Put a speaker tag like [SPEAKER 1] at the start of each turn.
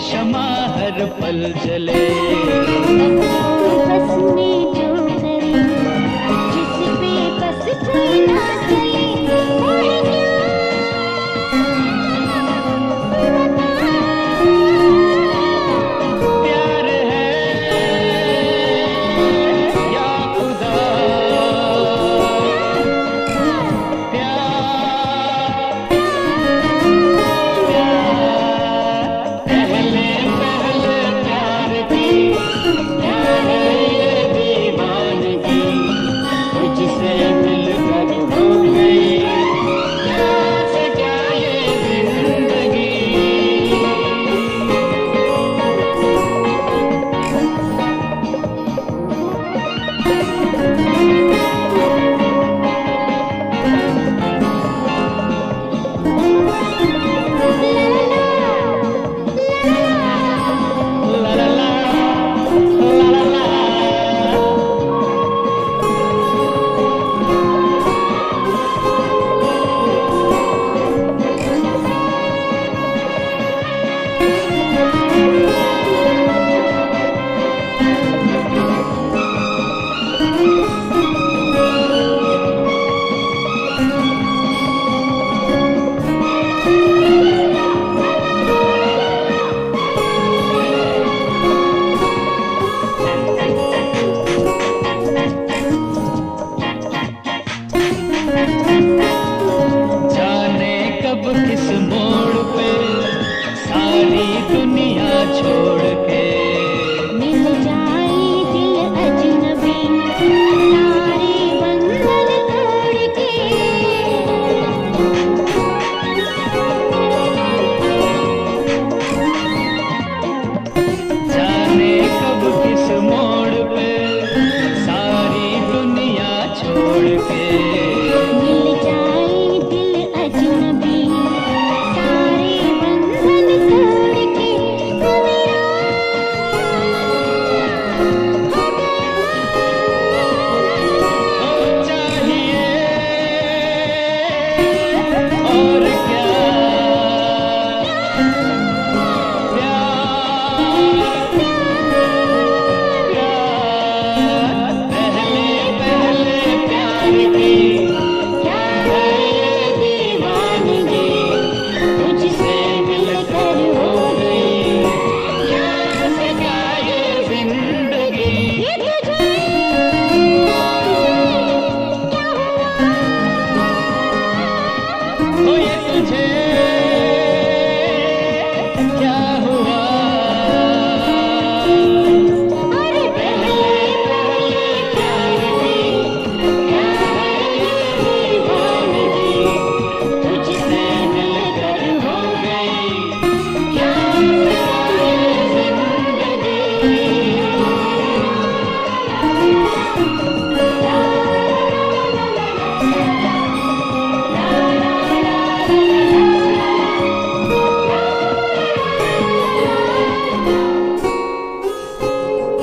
[SPEAKER 1] शमा हर पल जले।
[SPEAKER 2] बस में जो करे जिस पे बस कोई ना चले, वो है
[SPEAKER 1] प्यार है या खुदा, पहले पहले प्यार की क्या है ये दीवानगी, तुझसे मिलकर हो गई क्या सजा ये जिंदगी। ला ला ला ला ला ला। जाने कब किस मोड़ पे सारी दुनिया छोड़ के
[SPEAKER 2] मिल जाए दिल अजनबी सारे बंधन तोड़ के।
[SPEAKER 1] जाने कब किस मोड़ पे सारी दुनिया छोड़ के
[SPEAKER 2] मिल जाए दिल अजनबी सारे बंधन तोड़ के, तू मेरा हो
[SPEAKER 1] ओ चाहिए और क्या प्यार पहले पहले प्यार की क्या है ये दीवानगी, तुझसे मिलकर हो गई क्या सजा ये जिंदगी।
[SPEAKER 2] ये तुझे क्या हुआ,
[SPEAKER 1] ओ ये तुझे क्या हुआ।
[SPEAKER 2] अरे
[SPEAKER 1] पहले पहले प्यार की क्या है ये दीवानगी, तुझसे मिलकर हो गई क्या सजा ये जिंदगी।
[SPEAKER 2] ला ला ला ला ला ला ला।